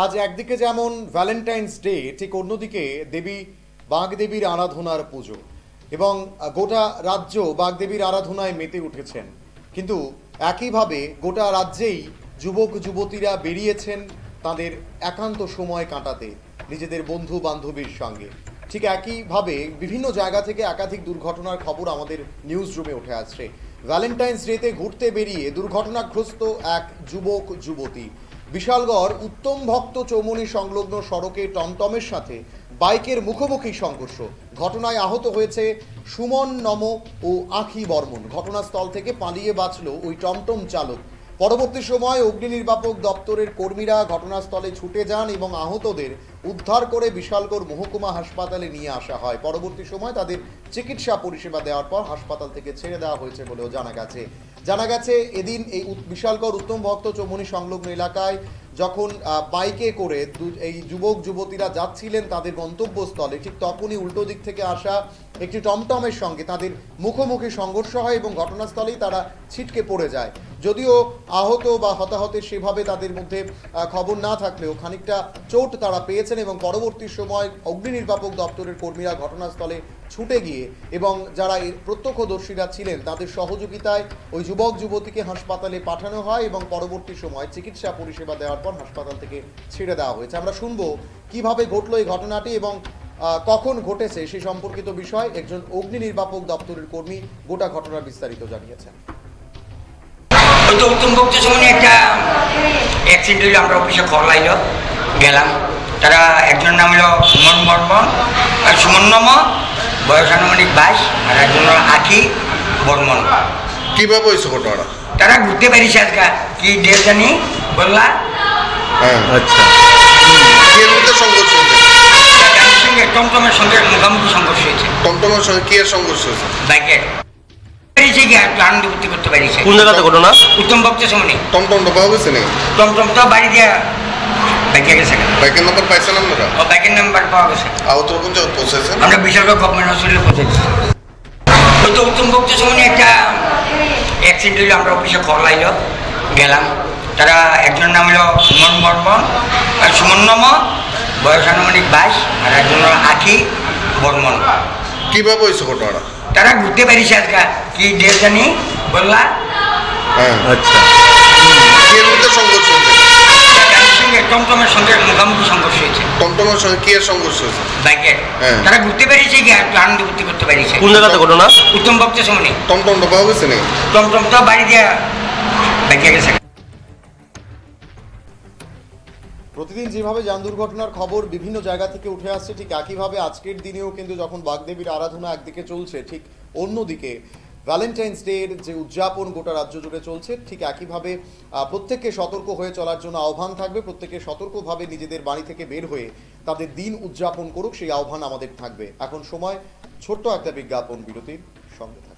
আজ একদিকে যেমন ভ্যালেন্টাইন্স ডে, ঠিক অন্যদিকে দেবী বাগদেবীর আরাধনার পুজো এবং গোটা রাজ্য বাগদেবীর আরাধনায় মেতে উঠেছেন। কিন্তু একইভাবে গোটা রাজ্যেই যুবক যুবতীরা বেরিয়েছেন তাদের একান্ত সময় কাটাতে নিজেদের বন্ধু বান্ধবীর সঙ্গে। ঠিক একইভাবে বিভিন্ন জায়গা থেকে একাধিক দুর্ঘটনার খবর আমাদের নিউজ রুমে উঠে আসছে। ভ্যালেন্টাইন্স ডেতে ঘুরতে বেরিয়ে দুর্ঘটনাগ্রস্ত এক যুবক যুবতী। বিশালগড় উত্তম ভক্ত চৌমুহনী সংলগ্ন সড়কে টমটমের সাথে বাইকের মুখোমুখি সংঘর্ষ। ঘটনায় আহত হয়েছে সুমন নম ও আখি বর্মন। ঘটনাস্থল থেকে পালিয়ে বাঁচল ওই টমটম চালক। পরবর্তী সময় অগ্নি নির্বাপক দপ্তরের কর্মীরা ঘটনাস্থলে ছুটে যান এবং আহতদের উদ্ধার করে বিশালগড় মহকুমা হাসপাতালে নিয়ে আসা হয়। পরবর্তী সময় তাদের চিকিৎসা পরিষেবা দেওয়ার পর হাসপাতাল থেকে ছেড়ে দেওয়া হয়েছে বলেও জানা গেছে। এদিন এই বিশালগড় উত্তম ভক্ত চৌমুহনী সংলগ্ন এলাকায় যখন বাইকে করে এই যুবক যুবতীরা যাচ্ছিলেন তাদের গন্তব্যস্থলে, ঠিক তখনই উল্টো দিক থেকে আসা একটি টমটমের সঙ্গে তাদের মুখোমুখি সংঘর্ষ হয় এবং ঘটনাস্থলেই তারা ছিটকে পড়ে যায়। যদিও আহত বা হতাহতের সেভাবে তাদের মধ্যে খবর না থাকলেও খানিকটা চোট তারা পেয়েছেন এবং পরবর্তী সময় অগ্নি নির্বাপক দপ্তরের কর্মীরা ঘটনাস্থলে ছুটে গিয়ে এবং যারা এর প্রত্যক্ষদর্শীরা ছিলেন তাদের সহযোগিতায় ওই যুবক যুবতীকে হাসপাতালে পাঠানো হয় এবং পরবর্তী সময় চিকিৎসা পরিষেবা দেওয়ার পর হাসপাতাল থেকে ছেড়ে দেওয়া হয়েছে। আমরা শুনবো কিভাবে ঘটলো এই ঘটনাটি এবং কখন ঘটেছে সেই সম্পর্কিত বিষয়। একজন অগ্নি নির্বাপক দপ্তরের কর্মী গোটা ঘটনার বিস্তারিত জানিয়েছেন। উত্তম ভক্ত চৌমুহনী একটা অ্যাক্সিডেন্ট হইলো, আমরা অফিসে খবর লাইল গেলাম। তারা একজনের নাম হলো সুমন বর্মন আর সুমন নম, বয়স আনুমানিক 22, আর একজন আখি বর্মন। কিভাবে হয়েছে ঘটনাটা? তারা ঘুরতে পেরেছে আজকে, কি ডেট জানি বললা। আচ্ছা, এর মধ্যে সংঘর্ষ হয়েছে? গাড়ির সঙ্গে টমটমের সঙ্গে মুখোমুখি সংঘর্ষ হয়েছে। টমটমের সঙ্গে কি এর সংঘর্ষ হয়েছে? বাইকের পেরেছে গিয়ে আনন্দ ভর্তি করতে পেরেছে। কোন জায়গাতে ঘটনা? উত্তম ভক্ত চৌমুহনী। টমটমটা পাওয়া গেছে নাকি? টমটম তো বাড়ি দিয়ে বাইকে গেছে। বাইকের নাম্বার পাইছেন আপনারা? ও বাইকের নাম্বার পাওয়া গেছে। আহত কোন জায়গায় পৌঁছেছেন? আমরা বিশালগড় গভর্নমেন্ট হসপিটালে পৌঁছেছি। তো উত্তম ভক্ত চৌমুহনী একটা অ্যাক্সিডেন্ট হইলো, আমরা অফিসে খবর লাইল গেলাম। তারা একজনের নাম হলো সুমন বর্মন আর সুমন নম, বয়স আনুমানিক 22, আর একজন আখি বর্মন। কিভাবে হয়েছে ঘটনাটা? তারা ঘুরতে পেরেছে আজকে, কি ডেট জানি বললা। আচ্ছা, এর মধ্যে সংঘর্ষ হয়েছে? গাড়ির সঙ্গে টমটমের সঙ্গে মুখোমুখি সংঘর্ষ হয়েছে। টমটমের সঙ্গে কি এর সংঘর্ষ হয়েছে? বাইকের। তারা ঘুরতে পেরেছে গিয়ে আনন্দ ভর্তি করতে পেরেছে। কোন জায়গাতে ঘটনা? উত্তম ভক্ত চৌমুহনী। টমটমটা পাওয়া গেছে নাকি? টমটম তো বাড়ি দিয়ে বাইকে গেছে। প্রতিদিন যেভাবে যান দুর্ঘটনার খবর বিভিন্ন জায়গা থেকে উঠে আসছে, ঠিক একইভাবে আজকের দিনেও কিন্তু যখন বাগদেবীর আরাধনা একদিকে চলছে, ঠিক অন্যদিকে ভ্যালেন্টাইন্স ডের যে উদযাপন গোটা রাজ্য জুড়ে চলছে, ঠিক একইভাবে প্রত্যেককে সতর্ক হয়ে চলার জন্য আহ্বান থাকবে। প্রত্যেকে সতর্কভাবে নিজেদের বাড়ি থেকে বের হয়ে তাদের দিন উদযাপন করুক, সেই আহ্বান আমাদের থাকবে। এখন সময় ছোট্ট একটা বিজ্ঞাপন বিরতির, সঙ্গে থাকবে।